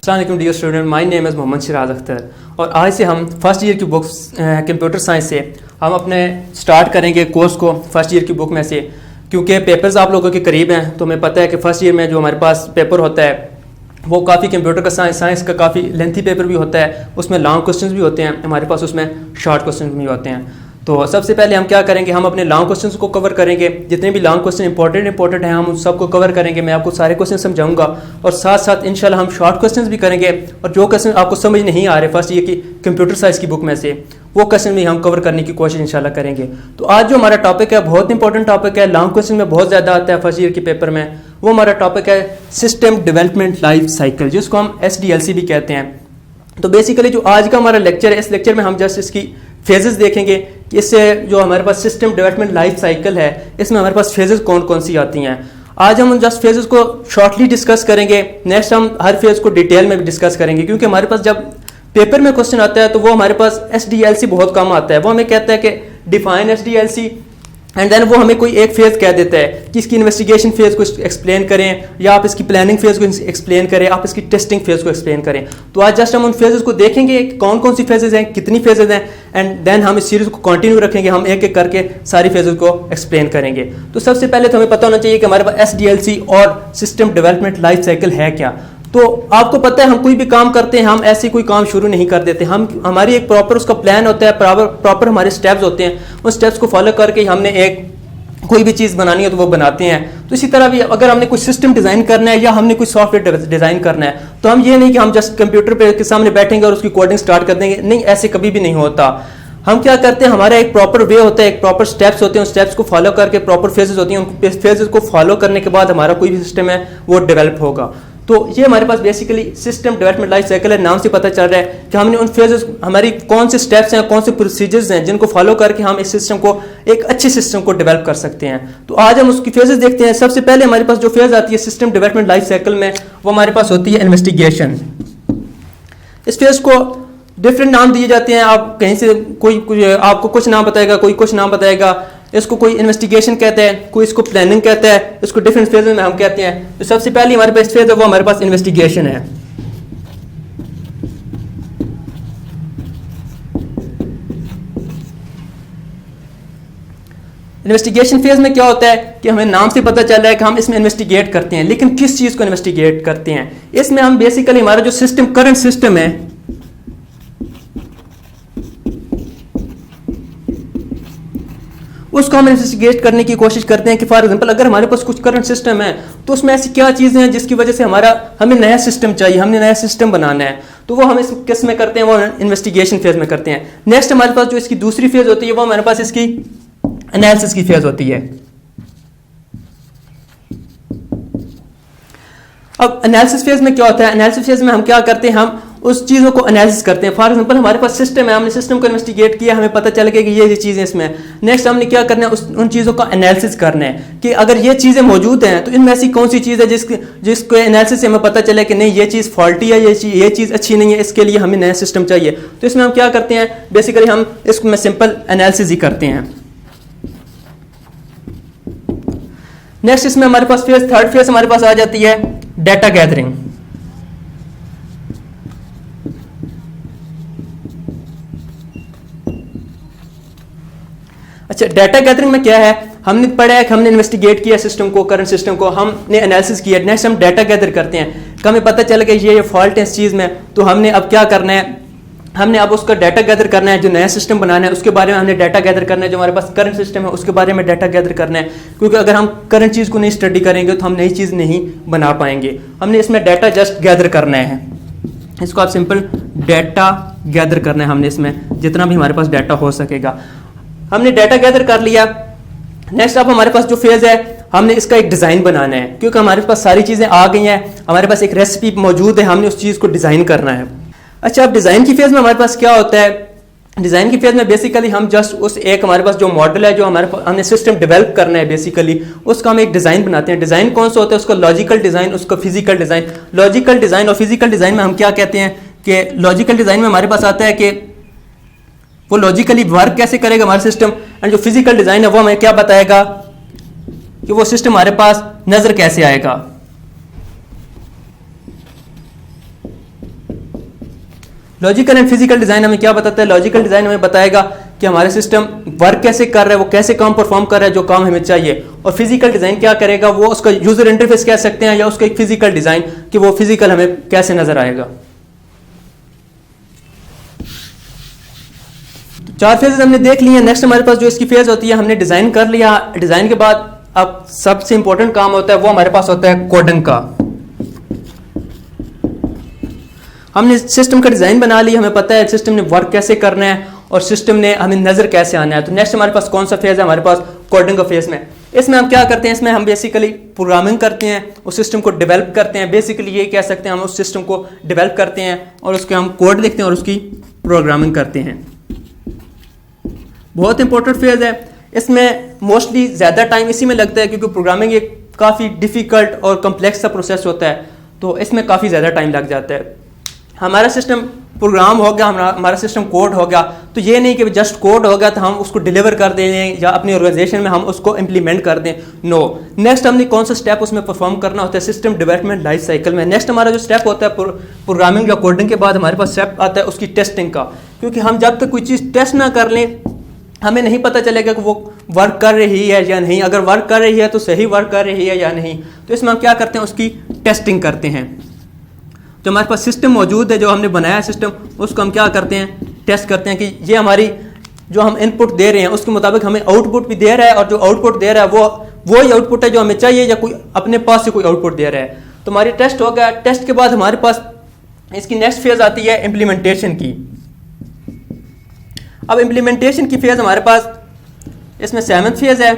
अस्सलाम वालेकुम dear student, my name is Mohammad Siraj Akhtar और आज से हम फर्स्ट ईयर की बुक्स कंप्यूटर साइंस से हम अपने स्टार्ट करेंगे कोर्स को फर्स्ट ईयर की बुक में से, क्योंकि पेपर्स आप लोगों के करीब हैं। तो हमें पता है कि फर्स्ट ईयर में जो हमारे पास पेपर होता है वो काफ़ी कंप्यूटर का साइंस का काफ़ी लेंथी पेपर भी होता है, उसमें लॉन्ग क्वेश्चंस भी होते हैं हमारे पास, उसमें शॉर्ट क्वेश्चन भी होते हैं। तो सबसे पहले हम क्या करेंगे, हम अपने लॉन्ग क्वेश्चंस को कवर करेंगे। जितने भी लॉन्ग क्वेश्चन इंपॉर्टेंट हैं हम उन सबको कवर करेंगे। मैं आपको सारे क्वेश्चन समझाऊंगा और साथ साथ इंशाल्लाह हम शॉर्ट क्वेश्चंस भी करेंगे। और जो क्वेश्चन आपको समझ नहीं आ रहे फर्स्ट ईयर की कंप्यूटर साइंस की बुक में से, वो क्वेश्चन भी हम कवर करने की कोशिश इंशाल्लाह करेंगे। तो आज जो हमारा टॉपिक है बहुत इंपॉर्टेंट टॉपिक है, लॉन्ग क्वेश्चन में बहुत ज़्यादा आता है फर्स्ट ईयर के पेपर में। वो हमारा टॉपिक है सिस्टम डेवलपमेंट लाइफ साइकिल, जिसको हम SDLC भी कहते हैं। तो बेसिकली जो आज का हमारा लेक्चर है, इस लेक्चर में हम जस्ट इसकी फेजेस देखेंगे कि इससे जो हमारे पास सिस्टम डेवलपमेंट लाइफ साइकिल है, इसमें हमारे पास फेजेस कौन कौन सी आती हैं। आज हम उन जस्ट फेजेस को शॉर्टली डिस्कस करेंगे। नेक्स्ट हम हर फेज को डिटेल में भी डिस्कस करेंगे, क्योंकि हमारे पास जब पेपर में क्वेश्चन आता है तो वो हमारे पास SDLC बहुत कम आता है। वो हमें कहता है कि डिफाइन SDLC एंड देन वो हमें कोई एक फेज कह देता है कि इसकी इन्वेस्टिगेशन फेज को एक्सप्लेन करें, या आप इसकी प्लानिंग फेज को एक्सप्लेन करें, आप इसकी टेस्टिंग फेज को एक्सप्लेन करें। तो आज जस्ट हम उन फेजेस को देखेंगे कौन कौन सी फेजेस हैं, कितनी फेजेस हैं, एंड देन हम इस सीरीज को कंटिन्यू रखेंगे। हम एक एक करके सारी फेजेस को एक्सप्लेन करेंगे। तो सबसे पहले तो हमें पता होना चाहिए कि हमारे पास SDLC और सिस्टम डेवलपमेंट लाइफ साइकिल है क्या। तो आपको पता है हम कोई भी काम करते हैं, हम ऐसे कोई काम शुरू नहीं कर देते। हमारी एक प्रॉपर उसका प्लान होता है, प्रॉपर हमारे स्टेप्स होते हैं। उन स्टेप्स को फॉलो करके हमने एक कोई भी चीज़ बनानी है तो वो बनाते हैं। तो इसी तरह भी अगर हमने कोई सिस्टम डिज़ाइन करना है या हमने कोई सॉफ्टवेयर डिज़ाइन करना है, तो हम ये नहीं कि हम जस्ट कंप्यूटर पे के सामने बैठेंगे और उसकी कोडिंग स्टार्ट कर देंगे। नहीं, ऐसे कभी भी नहीं होता। हम क्या करते हैं, हमारा एक प्रॉपर वे होता है, एक प्रॉपर स्टेप्स होते हैं। उन स्टेप्स को फॉलो करके प्रॉपर फेजेस होती हैं, उन फेजेस को फॉलो करने के बाद हमारा कोई भी सिस्टम है वो डेवलप होगा। तो ये हमारे पास basically system development life cycle है। नाम से पता चल रहा है कि हमने उन फेजेस, हमारी कौन से स्टेप्स हैं, कौन से प्रोसीजर्स हैं जिनको फॉलो करके हम इस सिस्टम को, एक अच्छे सिस्टम को डेवलप कर सकते हैं। तो आज हम उसकी फेजेस देखते हैं। सबसे पहले हमारे पास जो फेज आती है सिस्टम डेवलपमेंट लाइफ साइकिल में, वो हमारे पास होती है इन्वेस्टिगेशन। इस फेज को डिफरेंट नाम दिए जाते हैं। आप कहीं से कोई आपको कुछ नाम बताएगा, कोई कुछ नाम बताएगा। इसको कोई इन्वेस्टिगेशन कहता है, कोई इसको प्लानिंग कहता है, इसको डिफरेंट फेज में हम कहते हैं। तो सबसे पहले हमारे पास फेज है वो हमारे पास इन्वेस्टिगेशन है। इन्वेस्टिगेशन फेज में क्या होता है कि हमें नाम से पता चल रहा है कि हम इसमें इन्वेस्टिगेट करते हैं, लेकिन किस चीज को इन्वेस्टिगेट करते हैं। इसमें हम बेसिकली हमारा जो सिस्टम, करंट सिस्टम है, उसको हम इन्वेस्टिगेट करने की कोशिश करते हैं। कि फॉर एग्जांपल अगर हमारे पास कुछ करंट सिस्टम है तो उसमें ऐसी क्या चीज़ें हैं जिसकी वजह से हमें नया सिस्टम चाहिए, हमने नया सिस्टम बनाना है। तो वो हम इस किस में करते हैं, वो इन्वेस्टिगेशन फेज में करते हैं। नेक्स्ट हमारे पास जो इसकी दूसरी फेज होती है वो हमारे पास इसकी एनालिसिस की फेज होती है। अब एनालिसिस फेज में क्या होता है, एनालिसिस फेज में हम क्या करते हैं, हम उस चीज़ों को एनालिसिस करते हैं। फॉर एग्जांपल हमारे पास सिस्टम है, हमने सिस्टम को इन्वेस्टिगेट किया, हमें पता चल गया कि ये चीज़ें इसमें। नेक्स्ट हमने क्या करना है, उन चीज़ों का एनालिसिस करना है कि अगर ये चीज़ें मौजूद हैं तो इनमें ऐसी कौन सी चीज़ है जिसको एनालिसिस से हमें पता चले कि नहीं ये चीज़ फॉल्टी है, ये चीज़ अच्छी नहीं है, इसके लिए हमें नया सिस्टम चाहिए। तो इसमें हम क्या करते हैं, बेसिकली हम इसमें सिंपल एनालिसिस ही करते हैं। नेक्स्ट इसमें हमारे पास फेज, थर्ड फेज हमारे पास आ जाती है डेटा गैदरिंग। अच्छा, डेटा गैदरिंग में क्या है, हमने पढ़ा है कि हमने इन्वेस्टिगेट किया सिस्टम को, करंट सिस्टम को, हमने एनालिसिस किया। नेक्स्ट हम डेटा गैदर करते हैं कि हमें पता चल गया ये फॉल्ट है इस चीज़ में। तो हमने अब क्या करना है, हमने अब उसका डाटा गैदर करना है। जो नया सिस्टम बनाना है उसके बारे में हमने डाटा गैदर करना है। जो हमारे पास करंट सिस्टम है उसके बारे में डाटा गैदर करना है, क्योंकि अगर हम करंट चीज़ को नहीं स्टडी करेंगे तो हम नई चीज़ नहीं बना पाएंगे। हमने इसमें डाटा जस्ट गैदर करना है, इसको आप सिंपल डाटा गैदर करना है। हमने इसमें जितना भी हमारे पास डाटा हो सकेगा हमने डाटा गैदर कर लिया। नेक्स्ट अब हमारे पास जो फेज है, हमने इसका एक डिज़ाइन बनाना है, क्योंकि हमारे पास सारी चीज़ें आ गई हैं, हमारे पास एक रेसिपी मौजूद है, हमने उस चीज़ को डिज़ाइन करना है। अच्छा, अब डिज़ाइन की फेज में हमारे पास क्या होता है, डिज़ाइन की फेज में बेसिकली हम जस्ट उस एक हमारे पास जो मॉडल है, जो हमने सिस्टम डेवलप करना है बेसिकली, उसका हम एक डिज़ाइन बनाते हैं। डिज़ाइन कौन सा होता है, उसका लॉजिकल डिज़ाइन, उसका फिजिकल डिज़ाइन। लॉजिकल डिज़ाइन और फिजिकल डिज़ाइन में हम क्या कहते हैं कि लॉजिकल डिज़ाइन में हमारे पास आता है कि वो लॉजिकली वर्क कैसे करेगा हमारा सिस्टम, एंड जो फिजिकल डिज़ाइन है वो हमें क्या बताएगा कि वो सिस्टम हमारे पास नज़र कैसे आएगा। लॉजिकल एंड फिजिकल डिज़ाइन हमें क्या बताता है? लॉजिकल डिज़ाइन हमें बताएगा कि हमारा सिस्टम वर्क कैसे कर रहा है, वो कैसे काम परफॉर्म कर रहा है जो काम हमें चाहिए। और फिजिकल डिज़ाइन क्या करेगा? वो उसका यूज़र इंटरफेस कह सकते हैं या उसका एक फिजिकल डिज़ाइन कि वो फिजिकल हमें कैसे नज़र आएगा। तो 4 फेजेस हमने देख लिए। नेक्स्ट हमारे पास जो इसकी फेज होती है, हमने डिज़ाइन कर लिया। डिज़ाइन के बाद अब सबसे इंपॉर्टेंट काम होता है वो हमारे पास होता है कोडिंग का। हमने सिस्टम का डिज़ाइन बना लिया, हमें पता है सिस्टम ने वर्क कैसे करना है और सिस्टम ने हमें नज़र कैसे आना है। तो नेक्स्ट हमारे पास कौन सा फेज़ है? हमारे पास कोडिंग का फेज़ में। इसमें हम क्या करते हैं? इसमें हम बेसिकली प्रोग्रामिंग करते हैं, उस सिस्टम को डेवलप करते हैं। बेसिकली ये कह सकते हैं हम उस सिस्टम को डेवलप करते हैं और उसके हम कोड लिखते हैं और उसकी प्रोग्रामिंग करते हैं। बहुत इंपॉर्टेंट फेज़ है। इसमें मोस्टली ज़्यादा टाइम इसी में लगता है क्योंकि प्रोग्रामिंग एक काफ़ी डिफ़िकल्ट और कम्प्लेक्स सा प्रोसेस होता है, तो इसमें काफ़ी ज़्यादा टाइम लग जाता है। हमारा सिस्टम प्रोग्राम हो गया, हमारा सिस्टम कोड हो गया, तो ये नहीं कि जस्ट कोड हो गया तो हम उसको डिलीवर कर दें या अपनी ऑर्गेनाइजेशन में हम उसको इम्प्लीमेंट कर दें। नो, नेक्स्ट हमने कौन सा स्टेप उसमें परफॉर्म करना होता है सिस्टम डेवलपमेंट लाइफ साइकिल में। नेक्स्ट हमारा जो स्टेप होता है प्रोग्रामिंग या कोडिंग के बाद हमारे पास स्टेप आता है उसकी टेस्टिंग का। क्योंकि हम जब तक कोई चीज़ टेस्ट ना कर लें हमें नहीं पता चलेगा कि वो वर्क कर रही है या नहीं। अगर वर्क कर रही है तो सही वर्क कर रही है या नहीं। तो इसमें हम क्या करते हैं? उसकी टेस्टिंग करते हैं। जो हमारे पास सिस्टम मौजूद है, जो हमने बनाया है सिस्टम, उसको हम क्या करते हैं? टेस्ट करते हैं कि ये हमारी जो हम इनपुट दे रहे हैं उसके मुताबिक हमें आउटपुट भी दे रहा है और जो आउटपुट दे रहा है वो ही आउटपुट है जो हमें चाहिए या कोई अपने पास से कोई आउटपुट दे रहा है। तो हमारी टेस्ट हो गया। टेस्ट के बाद हमारे पास इसकी नेक्स्ट फेज आती है इम्प्लीमेंटेशन की। अब इम्प्लीमेंटेशन की फेज हमारे पास इसमें 7th फेज है।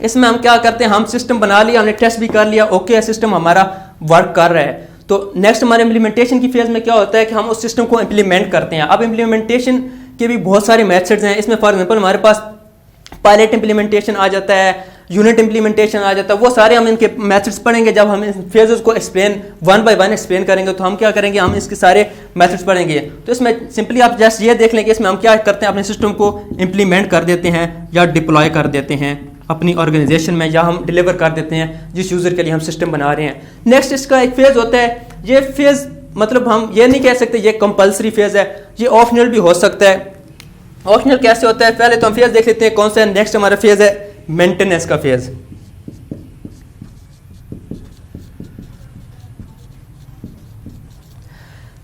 इसमें हम क्या करते हैं? हम सिस्टम बना लिया, हमने टेस्ट भी कर लिया, ओके है, सिस्टम हमारा वर्क कर रहा है। तो नेक्स्ट हमारे इम्प्लीमेंटेशन की फेज में क्या होता है कि हम उस सिस्टम को इम्प्लीमेंट करते हैं। अब इम्प्लीमेंटेशन के भी बहुत सारे मेथड्स हैं। इसमें फॉर एग्जांपल हमारे पास पायलट इम्प्लीमेंटेशन आ जाता है, यूनिट इम्प्लीमेंटेशन आ जाता है। वो सारे हम इनके मेथड्स पढ़ेंगे। जब हम इन फेजेस को एक्सप्लेन 1 by 1 एक्सप्लेन करेंगे तो हम क्या करेंगे? हम इसके सारे मेथड्स पढ़ेंगे। तो इसमें सिंपली आप जस्ट ये देख लें कि इसमें हम क्या करते हैं? अपने सिस्टम को इम्प्लीमेंट कर देते हैं या डिप्लॉय कर देते हैं अपनी ऑर्गेनाइजेशन में, या हम डिलीवर कर देते हैं जिस यूज़र के लिए हम सिस्टम बना रहे हैं। नेक्स्ट इसका एक फेज़ होता है। ये फेज़ मतलब हम ये नहीं कह सकते ये कंपल्सरी फेज़ है, ये ऑप्शनल भी हो सकता है। ऑप्शनल कैसे होता है? पहले तो हम फेज़ देख लेते हैं कौन सा है। नेक्स्ट हमारा फेज़ है मेंटेनेंस का फेज़।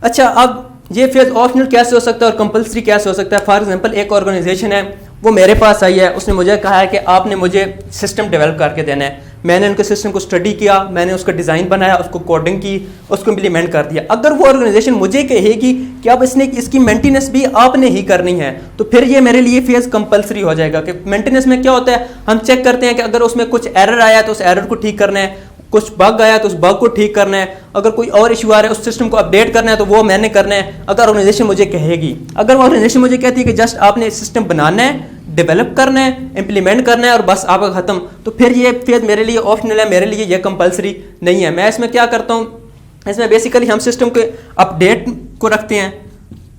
अच्छा, अब ये फेज़ ऑप्शनल कैसे हो सकता है और कंपल्सरी कैसे हो सकता है? फॉर एग्जांपल एक ऑर्गेनाइजेशन है, वो मेरे पास आई है, उसने मुझे कहा है कि आपने मुझे सिस्टम डेवलप करके देना है। मैंने उनके सिस्टम को स्टडी किया, मैंने उसका डिज़ाइन बनाया, उसको कोडिंग की, उसको इम्प्लीमेंट कर दिया। अगर वो ऑर्गेनाइजेशन मुझे कहेगी कि अब इसकी मेंटेनेंस भी आपने ही करनी है, तो फिर ये मेरे लिए फेज़ कंपल्सरी हो जाएगा। कि मेंटेनेंस में क्या होता है? हम चेक करते हैं कि अगर उसमें कुछ एरर आया तो उस एरर को ठीक करना है, कुछ बग आया तो उस बग को ठीक करना है, अगर कोई और इशू आ रहा है उस सिस्टम को अपडेट करना है तो वो मैंने करना है। अगर ऑर्गेनाइजेशन मुझे कहेगी, अगर ऑर्गेनाइजेशन मुझे कहती है कि जस्ट आपने सिस्टम बनाना है, डेवलप करना है, इंप्लीमेंट करना है और बस आपका खत्म, तो फिर ये फेज मेरे लिए ऑप्शनल है, मेरे लिए ये कंपलसरी नहीं है। मैं इसमें क्या करता हूँ? इसमें बेसिकली हम सिस्टम के अपडेट को रखते हैं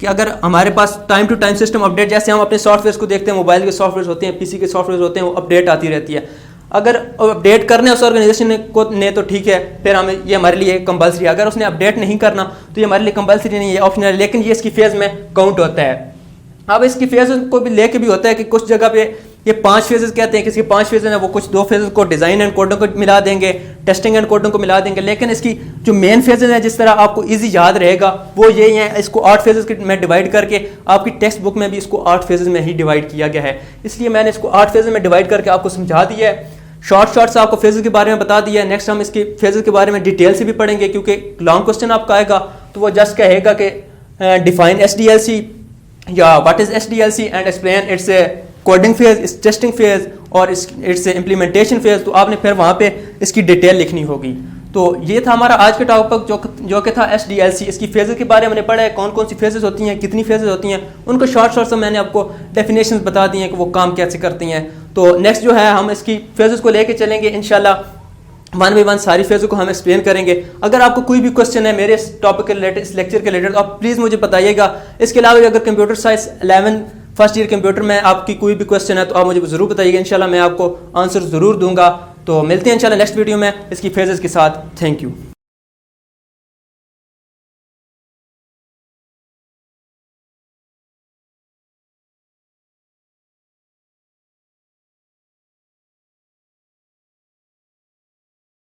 कि अगर हमारे पास time to time system update, जैसे हम अपने सॉफ्टवेयर को देखते हैं, मोबाइल के सॉफ्टवेयर होते हैं, पीसी के सॉफ्टवेयर होते हैं, वो अपडेट आती रहती है। अगर अपडेट करने उस ऑर्गेनाइजेशन को ने तो ठीक है, फिर हमें ये हमारे लिए कंपलसरी है। अगर उसने अपडेट नहीं करना तो ये हमारे लिए कंपलसरी नहीं है, ऑप्शनल है, लेकिन ये इसकी फेज़ में काउंट होता है। अब इसकी फेज को भी लेके भी होता है कि कुछ जगह पे ये 5 फेजेस कहते हैं, किसी 5 फेजेस हैं वो कुछ 2 फेजेस को डिज़ाइन एंड कोडिंग को मिला देंगे, टेस्टिंग एंड कोडिंग को मिला देंगे। लेकिन इसकी जो मेन फेजेस हैं जिस तरह आपको इजी याद रहेगा वो यही है। इसको 8 फेजेस में डिवाइड करके आपकी टेक्स्ट बुक में भी इसको 8 फेजेस में ही डिवाइड किया गया है, इसलिए मैंने इसको 8 फेजेस में डिवाइड करके आपको समझा दिया है। शॉर्ट से आपको फेजेस के बारे में बता दिया है। नेक्स्ट हम इसके फेजेस के बारे में डिटेल से भी पढ़ेंगे, क्योंकि लॉन्ग क्वेश्चन आपका आएगा तो वो जस्ट कहेगा कि डिफाइन SDLC या what is SDLC and explain it's coding phase, it's testing phase और इट्स इम्प्लीमेंटेशन फेज। तो आपने फिर वहाँ पे इसकी डिटेल लिखनी होगी। तो ये था हमारा आज का टॉपिक जो कि था SDLC। इसकी फेजेस के बारे में हमने पढ़ा है, कौन कौन सी फेजेस होती हैं, कितनी फेजेस होती हैं, उनको शॉर्ट से मैंने आपको डेफिनेशंस बता दी हैं कि वो काम कैसे करती हैं। तो नेक्स्ट जो है हम इसकी फेजेस को लेके चलेंगे इंशाल्लाह, 1 by 1 सारी फेज़ों को हम एक्सप्लेन करेंगे। अगर आपको कोई भी क्वेश्चन है मेरे इस टॉपिक के रिलेटेड, इस लेक्चर के रिलेटेड, तो आप प्लीज़ मुझे बताइएगा। इसके अलावा अगर computer science 11 first year computer में आपकी कोई भी क्वेश्चन है तो आप मुझे ज़रूर बताइएगा, इंशाल्लाह मैं आपको आंसर ज़रूर दूंगा। तो मिलते हैं इंशाल्लाह नेक्स्ट वीडियो में इसकी फेजेस के साथ। Thank you.